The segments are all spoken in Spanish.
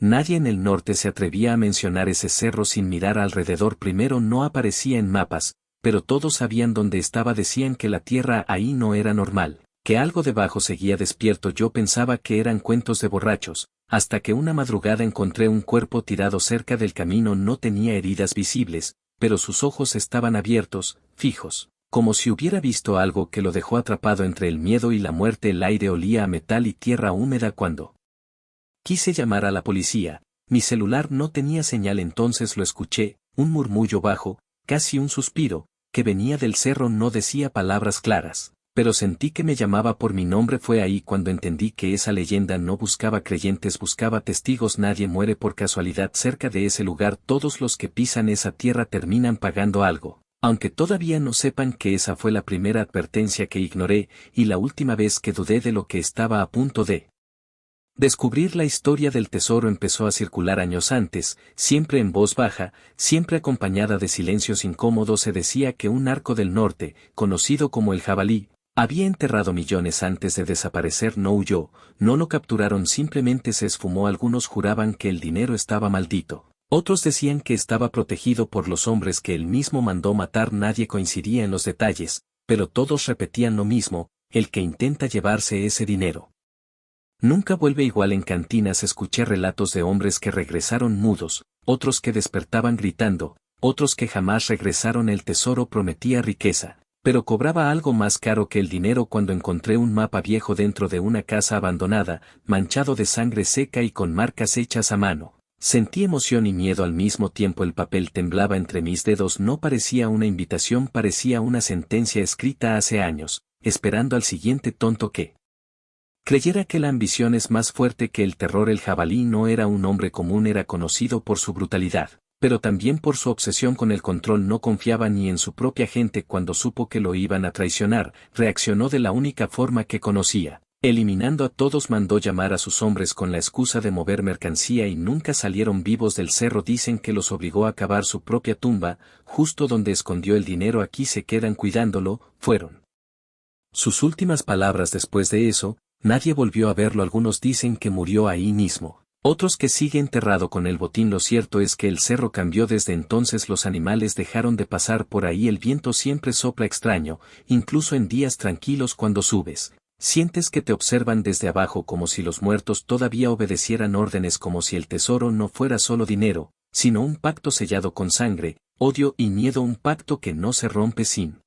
Nadie en el norte se atrevía a mencionar ese cerro sin mirar alrededor. Primero no aparecía en mapas, pero todos sabían dónde estaba. Decían que la tierra ahí no era normal, que algo debajo seguía despierto. Yo pensaba que eran cuentos de borrachos, hasta que una madrugada encontré un cuerpo tirado cerca del camino. No tenía heridas visibles, pero sus ojos estaban abiertos, fijos, como si hubiera visto algo que lo dejó atrapado entre el miedo y la muerte. El aire olía a metal y tierra húmeda. Cuando quise llamar a la policía, mi celular no tenía señal. Entonces lo escuché, un murmullo bajo, casi un suspiro, que venía del cerro. No decía palabras claras, pero sentí que me llamaba por mi nombre. Fue ahí cuando entendí que esa leyenda no buscaba creyentes, buscaba testigos. Nadie muere por casualidad cerca de ese lugar. Todos los que pisan esa tierra terminan pagando algo, aunque todavía no sepan que esa fue la primera advertencia que ignoré, y la última vez que dudé de lo que estaba a punto de descubrir. La historia del tesoro empezó a circular años antes, siempre en voz baja, siempre acompañada de silencios incómodos. Se decía que un narco del norte, conocido como el Jabalí, había enterrado millones antes de desaparecer. No huyó, no lo capturaron, simplemente se esfumó. Algunos juraban que el dinero estaba maldito, otros decían que estaba protegido por los hombres que él mismo mandó matar. Nadie coincidía en los detalles, pero todos repetían lo mismo: el que intenta llevarse ese dinero nunca vuelve. Igual en cantinas escuché relatos de hombres que regresaron mudos, otros que despertaban gritando, otros que jamás regresaron. El tesoro prometía riqueza, pero cobraba algo más caro que el dinero. Cuando encontré un mapa viejo dentro de una casa abandonada, manchado de sangre seca y con marcas hechas a mano, sentí emoción y miedo al mismo tiempo. El papel temblaba entre mis dedos. No parecía una invitación, parecía una sentencia escrita hace años, esperando al siguiente tonto que creyera que la ambición es más fuerte que el terror. El Jabalí no era un hombre común, era conocido por su brutalidad, pero también por su obsesión con el control. No confiaba ni en su propia gente. Cuando supo que lo iban a traicionar, reaccionó de la única forma que conocía, eliminando a todos. Mandó llamar a sus hombres con la excusa de mover mercancía y nunca salieron vivos del cerro. Dicen que los obligó a cavar su propia tumba, justo donde escondió el dinero. Aquí se quedan cuidándolo, fueron sus últimas palabras. Después de eso, nadie volvió a verlo. Algunos dicen que murió ahí mismo, otros que sigue enterrado con el botín. Lo cierto es que el cerro cambió desde entonces. Los animales dejaron de pasar por ahí. El viento siempre sopla extraño, incluso en días tranquilos. Cuando subes, sientes que te observan desde abajo, como si los muertos todavía obedecieran órdenes, como si el tesoro no fuera solo dinero, sino un pacto sellado con sangre, odio y miedo. Un pacto que no se rompe sin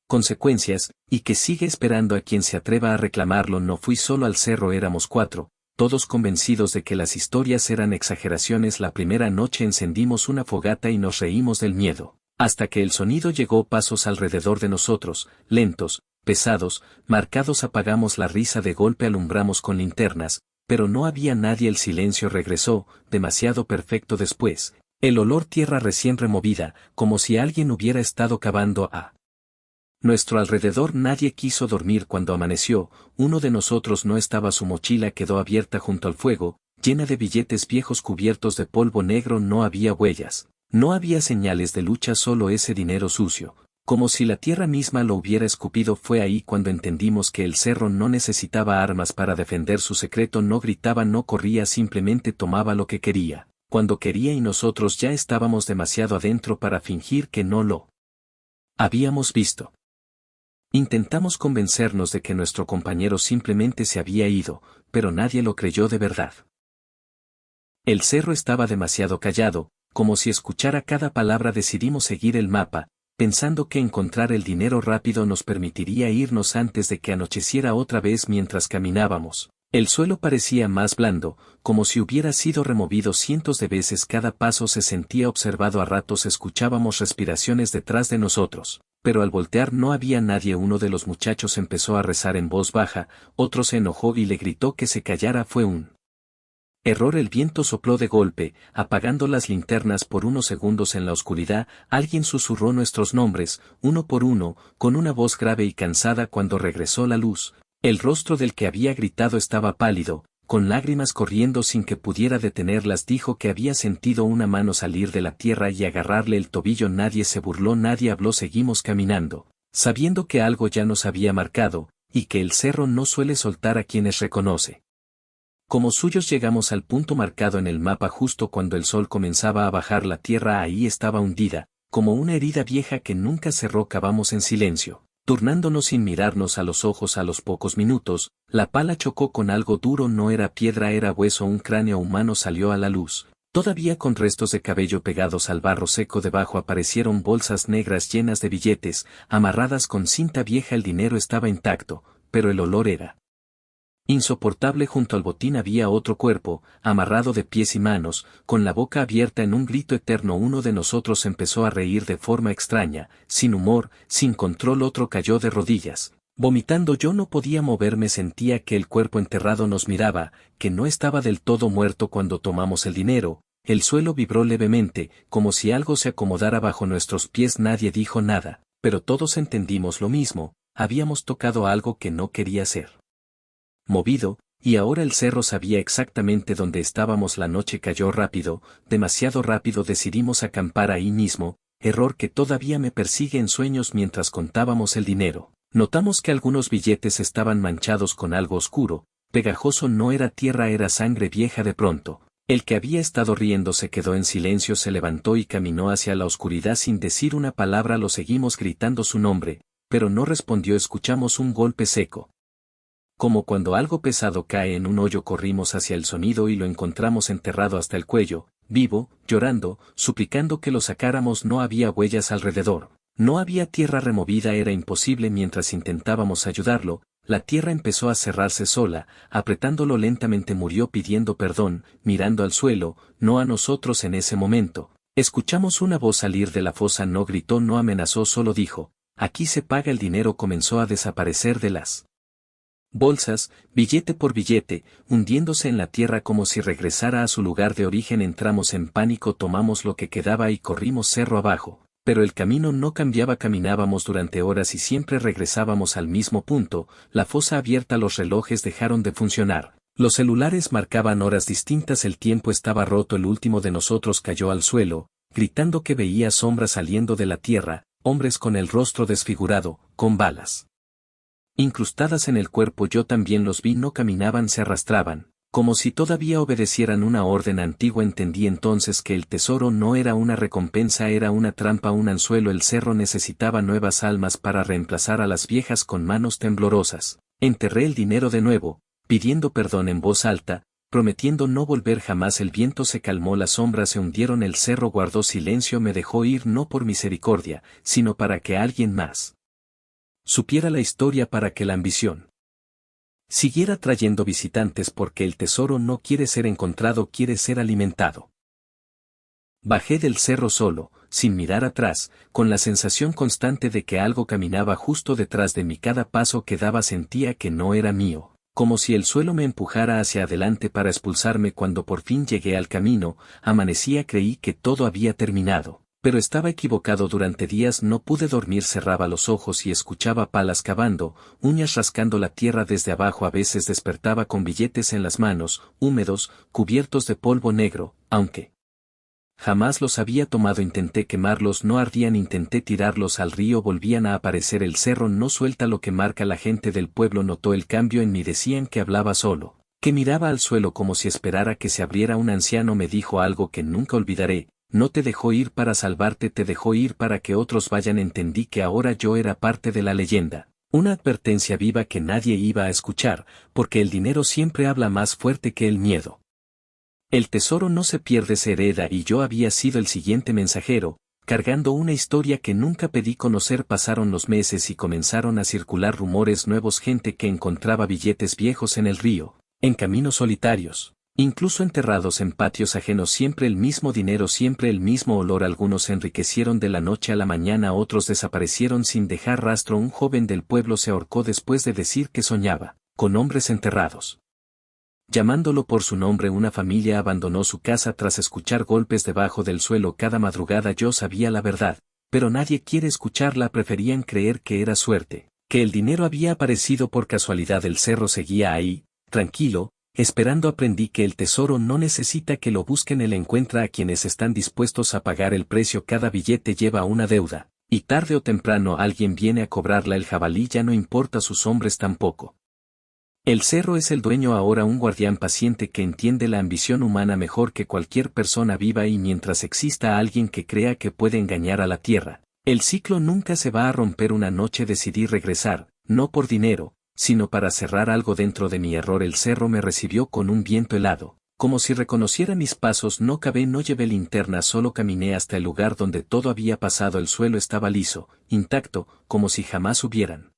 consecuencias, y que sigue esperando a quien se atreva a reclamarlo. No fui solo al cerro, éramos 4, todos convencidos de que las historias eran exageraciones. La primera noche encendimos una fogata y nos reímos del miedo, hasta que el sonido llegó. Pasos alrededor de nosotros, lentos, pesados, marcados. Apagamos la risa de golpe, alumbramos con linternas, pero no había nadie. El silencio regresó, demasiado perfecto. Después, el olor tierra recién removida, como si alguien hubiera estado cavando a nuestro alrededor. Nadie quiso dormir. Cuando amaneció, uno de nosotros no estaba. Su mochila quedó abierta junto al fuego, llena de billetes viejos cubiertos de polvo negro. No había huellas, no había señales de lucha, solo ese dinero sucio, como si la tierra misma lo hubiera escupido. Fue ahí cuando entendimos que el cerro no necesitaba armas para defender su secreto. No gritaba, no corría, simplemente tomaba lo que quería, cuando quería, y nosotros ya estábamos demasiado adentro para fingir que no lo habíamos visto. Intentamos convencernos de que nuestro compañero simplemente se había ido, pero nadie lo creyó de verdad. El cerro estaba demasiado callado, como si escuchara cada palabra. Decidimos seguir el mapa, pensando que encontrar el dinero rápido nos permitiría irnos antes de que anocheciera otra vez. Mientras caminábamos, el suelo parecía más blando, como si hubiera sido removido cientos de veces. Cada paso se sentía observado. A ratos escuchábamos respiraciones detrás de nosotros, pero al voltear no había nadie. Uno de los muchachos empezó a rezar en voz baja, otro se enojó y le gritó que se callara. Fue un error. El viento sopló de golpe, apagando las linternas por unos segundos. En la oscuridad, alguien susurró nuestros nombres, uno por uno, con una voz grave y cansada. Cuando regresó la luz, el rostro del que había gritado estaba pálido, con lágrimas corriendo sin que pudiera detenerlas. Dijo que había sentido una mano salir de la tierra y agarrarle el tobillo. Nadie se burló, nadie habló. Seguimos caminando, sabiendo que algo ya nos había marcado, y que el cerro no suele soltar a quienes reconoce. Como suyos llegamos al punto marcado en el mapa justo cuando el sol comenzaba a bajar. La tierra ahí estaba hundida, como una herida vieja que nunca cerró. Cavamos en silencio, turnándonos sin mirarnos a los ojos. A los pocos minutos, la pala chocó con algo duro. No era piedra, era hueso. Un cráneo humano salió a la luz, todavía con restos de cabello pegados al barro seco. Debajo aparecieron bolsas negras llenas de billetes, amarradas con cinta vieja. El dinero estaba intacto, pero el olor era insoportable. Junto al botín había otro cuerpo, amarrado de pies y manos, con la boca abierta en un grito eterno. Uno de nosotros empezó a reír de forma extraña, sin humor, sin control. Otro cayó de rodillas, vomitando. Yo no podía moverme, sentía que el cuerpo enterrado nos miraba, que no estaba del todo muerto. Cuando tomamos el dinero, el suelo vibró levemente, como si algo se acomodara bajo nuestros pies. Nadie dijo nada, pero todos entendimos lo mismo: habíamos tocado algo que no quería ser movido, y ahora el cerro sabía exactamente dónde estábamos. La noche cayó rápido, demasiado rápido. Decidimos acampar ahí mismo, error que todavía me persigue en sueños. Mientras contábamos el dinero, notamos que algunos billetes estaban manchados con algo oscuro, pegajoso. No era tierra, era sangre vieja. De pronto, el que había estado riendo se quedó en silencio, se levantó y caminó hacia la oscuridad sin decir una palabra. Lo seguimos gritando su nombre, pero no respondió. Escuchamos un golpe seco, como cuando algo pesado cae en un hoyo. Corrimos hacia el sonido y lo encontramos enterrado hasta el cuello, vivo, llorando, suplicando que lo sacáramos. No había huellas alrededor, no había tierra removida. Era imposible. Mientras intentábamos ayudarlo, la tierra empezó a cerrarse sola, apretándolo lentamente. Murió pidiendo perdón, mirando al suelo, no a nosotros. En ese momento, escuchamos una voz salir de la fosa. No gritó, no amenazó, solo dijo: aquí se paga. El dinero comenzó a desaparecer de las bolsas, billete por billete, hundiéndose en la tierra como si regresara a su lugar de origen. Entramos en pánico, tomamos lo que quedaba y corrimos cerro abajo, pero el camino no cambiaba. Caminábamos durante horas y siempre regresábamos al mismo punto, la fosa abierta. Los relojes dejaron de funcionar, los celulares marcaban horas distintas. El tiempo estaba roto. El último de nosotros cayó al suelo, gritando que veía sombras saliendo de la tierra, hombres con el rostro desfigurado, con balas incrustadas en el cuerpo. Yo también los vi. No caminaban, se arrastraban, como si todavía obedecieran una orden antigua. Entendí entonces que el tesoro no era una recompensa, era una trampa, un anzuelo. El cerro necesitaba nuevas almas para reemplazar a las viejas. Con manos temblorosas, enterré el dinero de nuevo, pidiendo perdón en voz alta, prometiendo no volver jamás. El viento se calmó, las sombras se hundieron. El cerro guardó silencio, me dejó ir, no por misericordia, sino para que alguien más supiera la historia, para que la ambición siguiera trayendo visitantes, porque el tesoro no quiere ser encontrado, quiere ser alimentado. Bajé del cerro solo, sin mirar atrás, con la sensación constante de que algo caminaba justo detrás de mí. Cada paso que daba sentía que no era mío, como si el suelo me empujara hacia adelante para expulsarme. Cuando por fin llegué al camino, amanecía. Creí que todo había terminado, pero estaba equivocado. Durante días no pude dormir, cerraba los ojos y escuchaba palas cavando, uñas rascando la tierra desde abajo. A veces despertaba con billetes en las manos, húmedos, cubiertos de polvo negro, aunque jamás los había tomado. Intenté quemarlos, no ardían. Intenté tirarlos al río, volvían a aparecer. El cerro no suelta lo que marca. La gente del pueblo notó el cambio en mí. Decían que hablaba solo, que miraba al suelo como si esperara que se abriera. Un anciano me dijo algo que nunca olvidaré: no te dejó ir para salvarte, te dejó ir para que otros vayan. Entendí que ahora yo era parte de la leyenda, una advertencia viva que nadie iba a escuchar, porque el dinero siempre habla más fuerte que el miedo. El tesoro no se pierde, se hereda, y yo había sido el siguiente mensajero, cargando una historia que nunca pedí conocer. Pasaron los meses y comenzaron a circular rumores nuevos, gente que encontraba billetes viejos en el río, en caminos solitarios, incluso enterrados en patios ajenos. Siempre el mismo dinero, siempre el mismo olor. Algunos se enriquecieron de la noche a la mañana, otros desaparecieron sin dejar rastro. Un joven del pueblo se ahorcó después de decir que soñaba con hombres enterrados, llamándolo por su nombre. Una familia abandonó su casa tras escuchar golpes debajo del suelo cada madrugada. Yo sabía la verdad, pero nadie quiere escucharla. Preferían creer que era suerte, que el dinero había aparecido por casualidad. El cerro seguía ahí, tranquilo, esperando. Aprendí que el tesoro no necesita que lo busquen, él encuentra a quienes están dispuestos a pagar el precio. Cada billete lleva una deuda, y tarde o temprano alguien viene a cobrarla. El jabalí ya no importa, sus hombres tampoco. El cerro es el dueño ahora, un guardián paciente que entiende la ambición humana mejor que cualquier persona viva, y mientras exista alguien que crea que puede engañar a la tierra, el ciclo nunca se va a romper. Una noche decidí regresar, no por dinero, sino para cerrar algo dentro de mi error. El cerro me recibió con un viento helado, como si reconociera mis pasos. No cavé, no llevé linterna, solo caminé hasta el lugar donde todo había pasado. El suelo estaba liso, intacto, como si jamás hubieran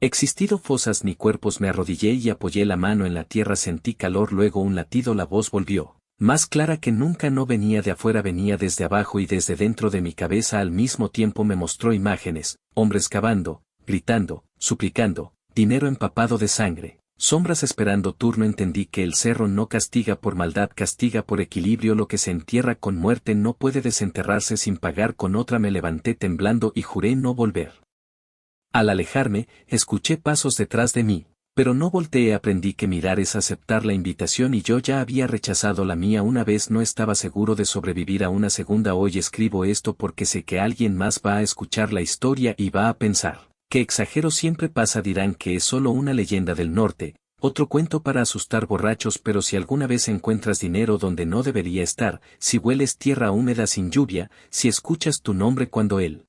existido fosas ni cuerpos. Me arrodillé y apoyé la mano en la tierra, sentí calor, luego un latido. La voz volvió, más clara que nunca. No venía de afuera, venía desde abajo y desde dentro de mi cabeza al mismo tiempo. Me mostró imágenes, hombres cavando, gritando, suplicando, dinero empapado de sangre, sombras esperando turno. Entendí que el cerro no castiga por maldad, castiga por equilibrio. Lo que se entierra con muerte no puede desenterrarse sin pagar con otra. Me levanté temblando y juré no volver. Al alejarme, escuché pasos detrás de mí, pero no volteé. Aprendí que mirar es aceptar la invitación y yo ya había rechazado la mía una vez. No estaba seguro de sobrevivir a una segunda. Hoy escribo esto porque sé que alguien más va a escuchar la historia y va a pensar que exagero. Siempre pasa, dirán que es solo una leyenda del norte, otro cuento para asustar borrachos. Pero si alguna vez encuentras dinero donde no debería estar, si hueles tierra húmeda sin lluvia, si escuchas tu nombre cuando el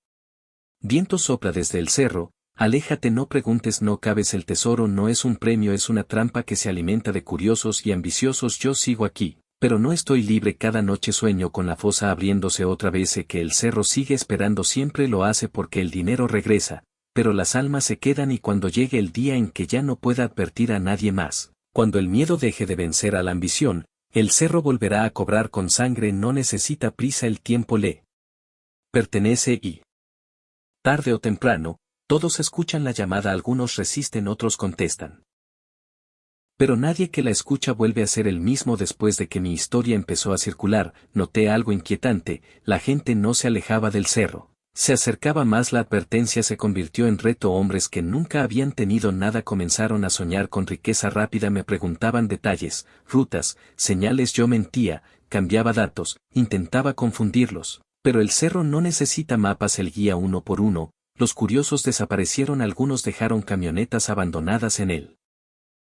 viento sopla desde el cerro, aléjate, no preguntes, no caves. El tesoro no es un premio, es una trampa que se alimenta de curiosos y ambiciosos. Yo sigo aquí, pero no estoy libre. Cada noche sueño con la fosa abriéndose otra vez. Sé que el cerro sigue esperando, siempre lo hace porque el dinero regresa, pero las almas se quedan. Y cuando llegue el día en que ya no pueda advertir a nadie más, cuando el miedo deje de vencer a la ambición, el cerro volverá a cobrar con sangre. No necesita prisa, el tiempo le pertenece y tarde o temprano, todos escuchan la llamada. Algunos resisten, otros contestan, pero nadie que la escucha vuelve a ser el mismo. Después de que mi historia empezó a circular, noté algo inquietante: la gente no se alejaba del cerro, se acercaba más. La advertencia se convirtió en reto. Hombres que nunca habían tenido nada comenzaron a soñar con riqueza rápida. Me preguntaban detalles, rutas, señales. Yo mentía, cambiaba datos, intentaba confundirlos. Pero el cerro no necesita mapas, el guía uno por uno. Los curiosos desaparecieron, algunos dejaron camionetas abandonadas en el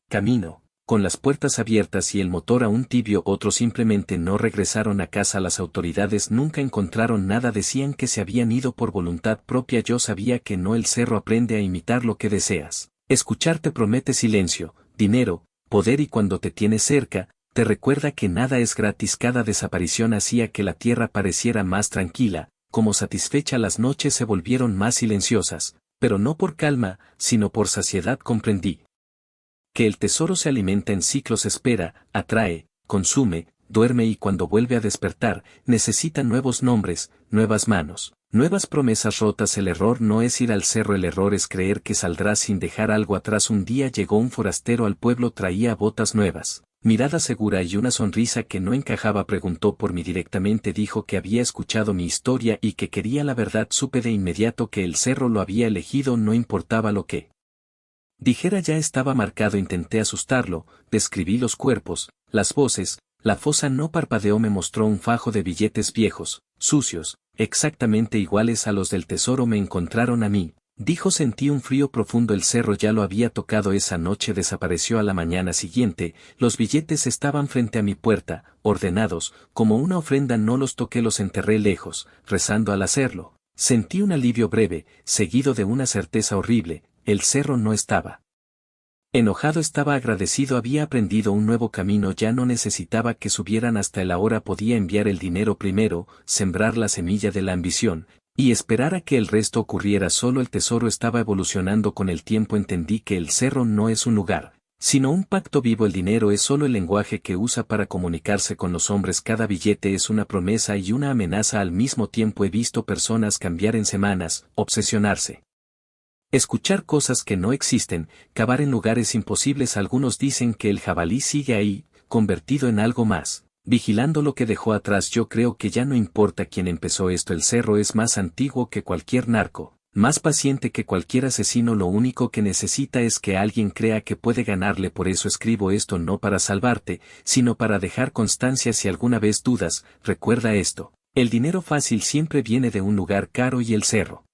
camino, con las puertas abiertas y el motor aún tibio. Otros simplemente no regresaron a casa. Las autoridades nunca encontraron nada, decían que se habían ido por voluntad propia. Yo sabía que no. El cerro aprende a imitar lo que deseas escuchar. Te promete silencio, dinero, poder, y cuando te tiene cerca, te recuerda que nada es gratis. Cada desaparición hacía que la tierra pareciera más tranquila, como satisfecha. Las noches se volvieron más silenciosas, pero no por calma, sino por saciedad. Comprendí que el tesoro se alimenta en ciclos, espera, atrae, consume, duerme, y cuando vuelve a despertar, necesita nuevos nombres, nuevas manos, nuevas promesas rotas. El error no es ir al cerro, el error es creer que saldrás sin dejar algo atrás. Un día llegó un forastero al pueblo, traía botas nuevas, mirada segura y una sonrisa que no encajaba. Preguntó por mí directamente, dijo que había escuchado mi historia y que quería la verdad. Supe de inmediato que el cerro lo había elegido, no importaba lo que dijera, ya estaba marcado. Intenté asustarlo, describí los cuerpos, las voces. La fosa no parpadeó. Me mostró un fajo de billetes viejos, sucios, exactamente iguales a los del tesoro. Me encontraron a mí, dijo. Sentí un frío profundo. El cerro ya lo había tocado. Esa noche desapareció. A la mañana siguiente, los billetes estaban frente a mi puerta, ordenados, como una ofrenda. No los toqué, los enterré lejos, rezando al hacerlo. Sentí un alivio breve, seguido de una certeza horrible: el cerro no estaba enojado, estaba agradecido. Había aprendido un nuevo camino, ya no necesitaba que subieran hasta él. Ahora podía enviar el dinero primero, sembrar la semilla de la ambición, y esperar a que el resto ocurriera solo. El tesoro estaba evolucionando con el tiempo. Entendí que el cerro no es un lugar, sino un pacto vivo. El dinero es solo el lenguaje que usa para comunicarse con los hombres. Cada billete es una promesa y una amenaza al mismo tiempo. He visto personas cambiar en semanas, obsesionarse, escuchar cosas que no existen, cavar en lugares imposibles. Algunos dicen que el jabalí sigue ahí, convertido en algo más, vigilando lo que dejó atrás. Yo creo que ya no importa quién empezó esto. El cerro es más antiguo que cualquier narco, más paciente que cualquier asesino. Lo único que necesita es que alguien crea que puede ganarle. Por eso escribo esto, no para salvarte, sino para dejar constancia. Si alguna vez dudas, recuerda esto: el dinero fácil siempre viene de un lugar caro y el cerro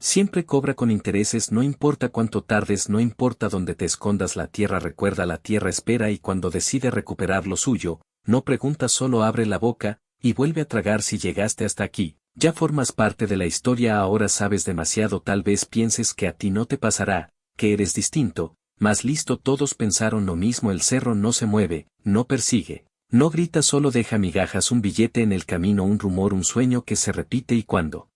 Siempre cobra con intereses, no importa cuánto tardes, no importa dónde te escondas, la tierra recuerda, la tierra espera, y cuando decide recuperar lo suyo, no pregunta, solo abre la boca, y vuelve a tragar. Si llegaste hasta aquí, ya formas parte de la historia, ahora sabes demasiado, tal vez pienses que a ti no te pasará, que eres distinto, más listo. Todos pensaron lo mismo, el cerro no se mueve, no persigue, no grita, solo deja migajas, un billete en el camino, un rumor, un sueño que se repite, y cuando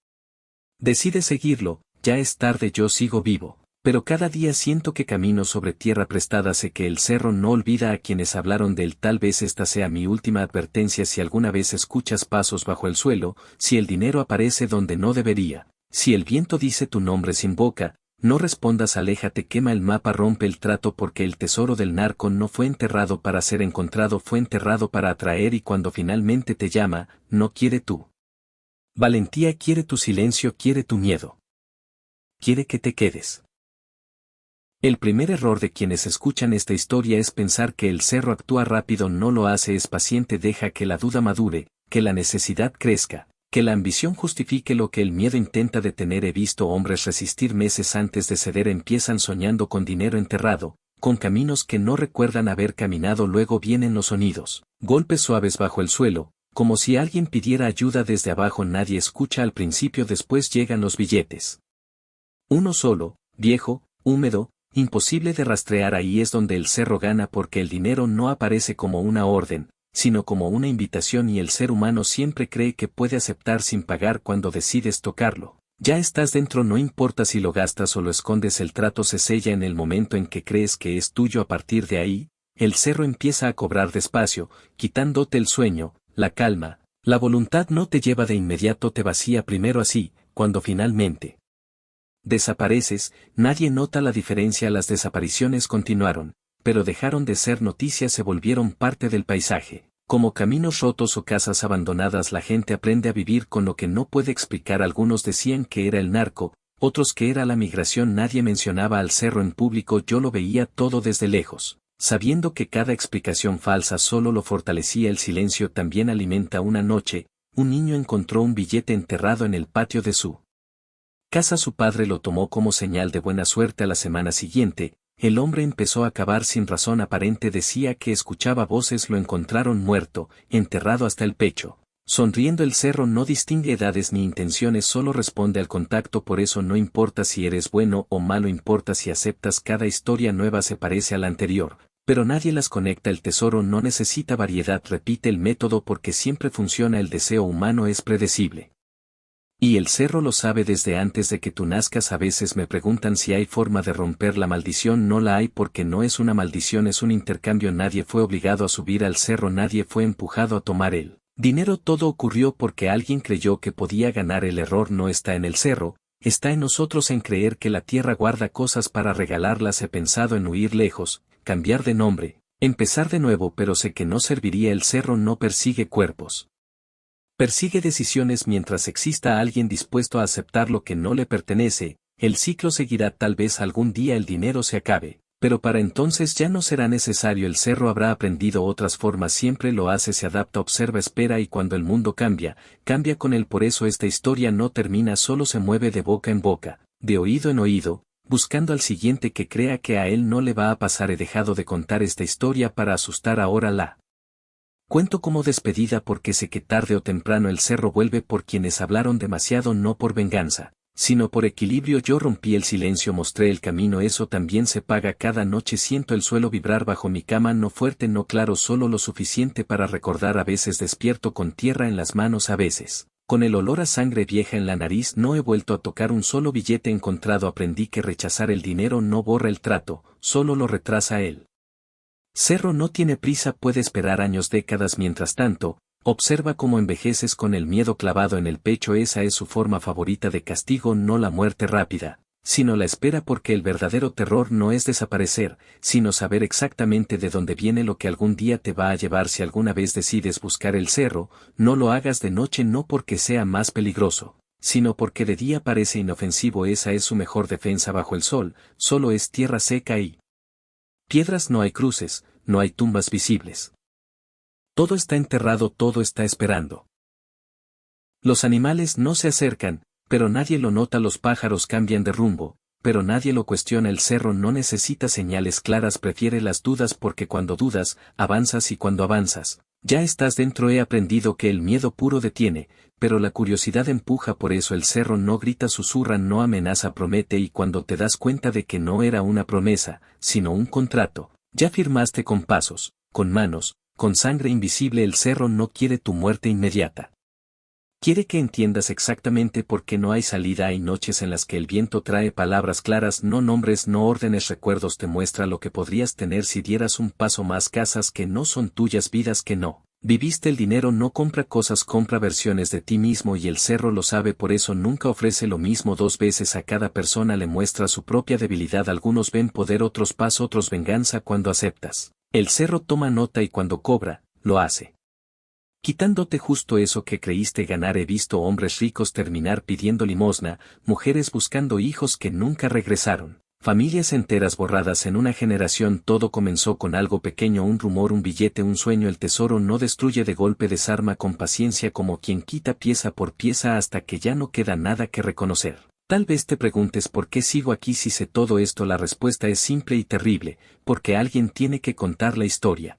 decide seguirlo, ya es tarde, yo sigo vivo, pero cada día siento que camino sobre tierra prestada, sé que el cerro no olvida a quienes hablaron de él, tal vez esta sea mi última advertencia. Si alguna vez escuchas pasos bajo el suelo, si el dinero aparece donde no debería, si el viento dice tu nombre sin boca, no respondas, aléjate, quema el mapa, rompe el trato, porque el tesoro del narco no fue enterrado para ser encontrado, fue enterrado para atraer, y cuando finalmente te llama, no quiere tu valentía, quiere tu silencio, quiere tu miedo. Quiere que te quedes. El primer error de quienes escuchan esta historia es pensar que el cerro actúa rápido, no lo hace, es paciente, deja que la duda madure, que la necesidad crezca, que la ambición justifique lo que el miedo intenta detener. He visto hombres resistir meses antes de ceder, empiezan soñando con dinero enterrado, con caminos que no recuerdan haber caminado, luego vienen los sonidos, golpes suaves bajo el suelo, como si alguien pidiera ayuda desde abajo, nadie escucha al principio, después llegan los billetes. Uno solo, viejo, húmedo, imposible de rastrear, ahí es donde el cerro gana, porque el dinero no aparece como una orden, sino como una invitación, y el ser humano siempre cree que puede aceptar sin pagar. Cuando decides tocarlo, ya estás dentro, no importa si lo gastas o lo escondes, el trato se sella en el momento en que crees que es tuyo. A partir de ahí, el cerro empieza a cobrar despacio, quitándote el sueño, la calma, la voluntad, no te lleva de inmediato, te vacía primero, así, cuando finalmente desapareces, nadie nota la diferencia. Las desapariciones continuaron, pero dejaron de ser noticias, se volvieron parte del paisaje. Como caminos rotos o casas abandonadas, la gente aprende a vivir con lo que no puede explicar. Algunos decían que era el narco, otros que era la migración. Nadie mencionaba al cerro en público, yo lo veía todo desde lejos, sabiendo que cada explicación falsa solo lo fortalecía. El silencio también alimenta. Una noche, un niño encontró un billete enterrado en el patio de su casa, su padre lo tomó como señal de buena suerte. A la semana siguiente, el hombre empezó a cavar sin razón aparente, decía que escuchaba voces, lo encontraron muerto, enterrado hasta el pecho. Sonriendo, el cerro no distingue edades ni intenciones, solo responde al contacto. Por eso no importa si eres bueno o malo, importa si aceptas. Cada historia nueva se parece a la anterior, pero nadie las conecta. El tesoro no necesita variedad, repite el método porque siempre funciona. El deseo humano es predecible. Y el cerro lo sabe desde antes de que tú nazcas. A veces me preguntan si hay forma de romper la maldición. No la hay, porque no es una maldición, es un intercambio. Nadie fue obligado a subir al cerro, nadie fue empujado a tomar el dinero, todo ocurrió porque alguien creyó que podía ganar. El error no está en el cerro, está en nosotros, en creer que la tierra guarda cosas para regalarlas. He pensado en huir lejos, cambiar de nombre, empezar de nuevo, pero sé que no serviría. El cerro no persigue cuerpos, persigue decisiones. Mientras exista alguien dispuesto a aceptar lo que no le pertenece, el ciclo seguirá. Tal vez algún día el dinero se acabe, pero para entonces ya no será necesario. El cerro habrá aprendido otras formas, siempre lo hace, se adapta, observa, espera, y cuando el mundo cambia, cambia con él. Por eso esta historia no termina, solo se mueve de boca en boca, de oído en oído, buscando al siguiente que crea que a él no le va a pasar. He dejado de contar esta historia para asustar, ahora la cuento como despedida, porque sé que tarde o temprano el cerro vuelve por quienes hablaron demasiado, no por venganza, sino por equilibrio. Yo rompí el silencio, mostré el camino, eso también se paga. Cada noche siento el suelo vibrar bajo mi cama, no fuerte, no claro, solo lo suficiente para recordar. A veces despierto con tierra en las manos, a veces con el olor a sangre vieja en la nariz. No he vuelto a tocar un solo billete encontrado. Aprendí que rechazar el dinero no borra el trato, solo lo retrasa él. Cerro no tiene prisa, puede esperar años, décadas. Mientras tanto, observa cómo envejeces con el miedo clavado en el pecho. Esa es su forma favorita de castigo, no la muerte rápida, sino la espera, porque el verdadero terror no es desaparecer, sino saber exactamente de dónde viene lo que algún día te va a llevar. Si alguna vez decides buscar el cerro, no lo hagas de noche, no porque sea más peligroso, sino porque de día parece inofensivo. Esa es su mejor defensa. Bajo el sol, solo es tierra seca y piedras, no hay cruces, no hay tumbas visibles. Todo está enterrado, todo está esperando. Los animales no se acercan, pero nadie lo nota, los pájaros cambian de rumbo, pero nadie lo cuestiona, el cerro no necesita señales claras, prefiere las dudas porque cuando dudas, avanzas y cuando avanzas, ya estás dentro. He aprendido que el miedo puro detiene, pero la curiosidad empuja, por eso el cerro no grita, susurra, no amenaza, promete, y cuando te das cuenta de que no era una promesa, sino un contrato, ya firmaste con pasos, con manos, con sangre invisible. El cerro no quiere tu muerte inmediata. Quiere que entiendas exactamente por qué no hay salida. Hay noches en las que el viento trae palabras claras, no nombres, no órdenes, recuerdos, te muestra lo que podrías tener si dieras un paso más, casas que no son tuyas, vidas que no viviste. El dinero no compra cosas, compra versiones de ti mismo, y el cerro lo sabe, por eso nunca ofrece lo mismo dos veces. A cada persona le muestra su propia debilidad, algunos ven poder, otros paz, otros venganza. Cuando aceptas, el cerro toma nota, y cuando cobra, lo hace quitándote justo eso que creíste ganar. He visto hombres ricos terminar pidiendo limosna, mujeres buscando hijos que nunca regresaron, familias enteras borradas en una generación. Todo comenzó con algo pequeño, un rumor, un billete, un sueño. El tesoro no destruye de golpe, desarma con paciencia, como quien quita pieza por pieza hasta que ya no queda nada que reconocer. Tal vez te preguntes por qué sigo aquí si sé todo esto. La respuesta es simple y terrible, porque alguien tiene que contar la historia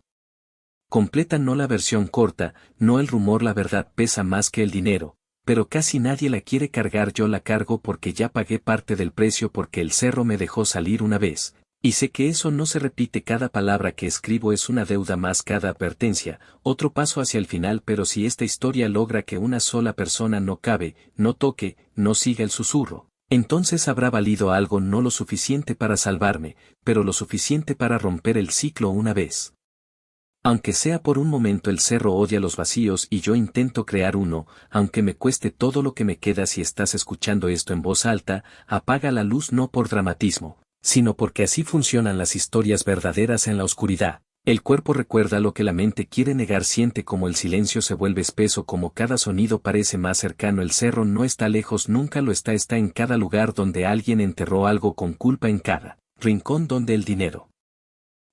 completa, no la versión corta, no el rumor. La verdad pesa más que el dinero, pero casi nadie la quiere cargar. Yo la cargo porque ya pagué parte del precio, porque el cerro me dejó salir una vez, y sé que eso no se repite. Cada palabra que escribo es una deuda más, cada advertencia, otro paso hacia el final. Pero si esta historia logra que una sola persona no cabe, no toque, no siga el susurro, entonces habrá valido algo, no lo suficiente para salvarme, pero lo suficiente para romper el ciclo una vez. Aunque sea por un momento. El cerro odia los vacíos y yo intento crear uno, aunque me cueste todo lo que me queda. Si estás escuchando esto en voz alta, apaga la luz, no por dramatismo, sino porque así funcionan las historias verdaderas en la oscuridad. El cuerpo recuerda lo que la mente quiere negar, siente como el silencio se vuelve espeso, como cada sonido parece más cercano. El cerro no está lejos, nunca lo está, está en cada lugar donde alguien enterró algo con culpa, en cada rincón donde el dinero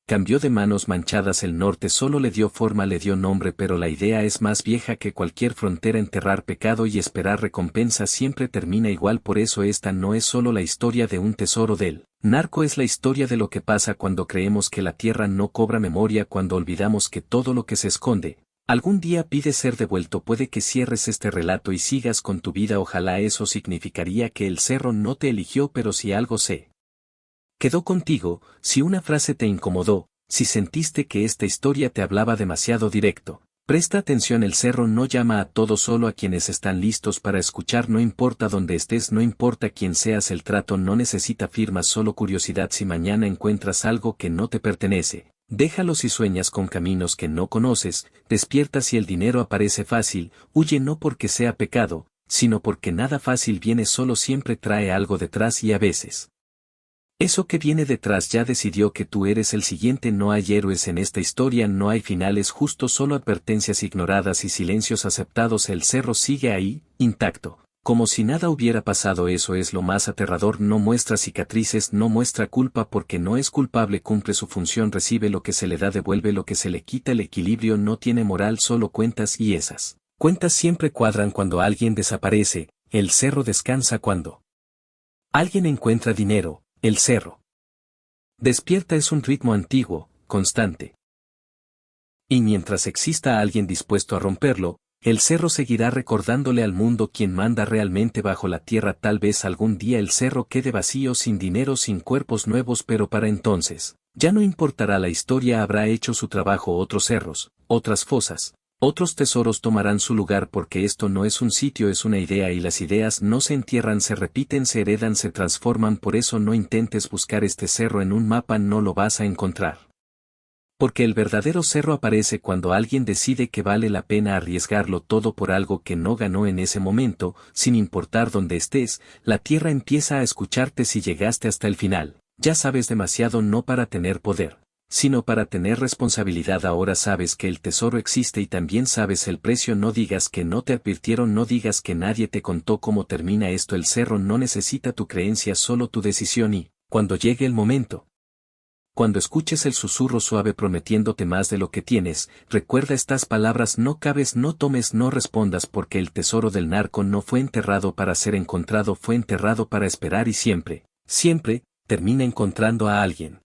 cambió de manos manchadas. El norte solo le dio forma, le dio nombre, pero la idea es más vieja que cualquier frontera. Enterrar pecado y esperar recompensa siempre termina igual. Por eso esta no es solo la historia de un tesoro del narco, es la historia de lo que pasa cuando creemos que la tierra no cobra memoria, cuando olvidamos que todo lo que se esconde algún día pide ser devuelto. Puede que cierres este relato y sigas con tu vida. Ojalá eso significaría que el cerro no te eligió, pero si algo se quedó contigo, si una frase te incomodó, si sentiste que esta historia te hablaba demasiado directo, presta atención. El cerro no llama a todos, solo a quienes están listos para escuchar. No importa dónde estés, no importa quién seas, el trato no necesita firmas, solo curiosidad. Si mañana encuentras algo que no te pertenece, déjalo. Si sueñas con caminos que no conoces, despierta. Si el dinero aparece fácil, huye, no porque sea pecado, sino porque nada fácil viene solo, siempre trae algo detrás, y a veces eso que viene detrás ya decidió que tú eres el siguiente. No hay héroes en esta historia, no hay finales justos, solo advertencias ignoradas y silencios aceptados. El cerro sigue ahí, intacto, como si nada hubiera pasado. Eso es lo más aterrador. No muestra cicatrices, no muestra culpa, porque no es culpable, cumple su función, recibe lo que se le da, devuelve lo que se le quita. El equilibrio no tiene moral, solo cuentas, y esas cuentas siempre cuadran. Cuando alguien desaparece, el cerro descansa. Cuando alguien encuentra dinero, el cerro despierta. Es un ritmo antiguo, constante. Y mientras exista alguien dispuesto a romperlo, el cerro seguirá recordándole al mundo quién manda realmente bajo la tierra. Tal vez algún día el cerro quede vacío, sin dinero, sin cuerpos nuevos, pero para entonces, ya no importará. La historia habrá hecho su trabajo. Otros cerros, otras fosas, otros tesoros tomarán su lugar, porque esto no es un sitio, es una idea, y las ideas no se entierran, se repiten, se heredan, se transforman. Por eso no intentes buscar este cerro en un mapa, no lo vas a encontrar. Porque el verdadero cerro aparece cuando alguien decide que vale la pena arriesgarlo todo por algo que no ganó en ese momento. Sin importar dónde estés, la tierra empieza a escucharte. Si llegaste hasta el final, ya sabes demasiado, no para tener poder, sino para tener responsabilidad. Ahora sabes que el tesoro existe y también sabes el precio. No digas que no te advirtieron, no digas que nadie te contó cómo termina esto. El cerro no necesita tu creencia, solo tu decisión, y cuando llegue el momento, Cuando escuches el susurro suave prometiéndote más de lo que tienes, recuerda estas palabras: no cabes, no tomes, no respondas, porque el tesoro del narco no fue enterrado para ser encontrado, fue enterrado para esperar y siempre, siempre, termina encontrando a alguien.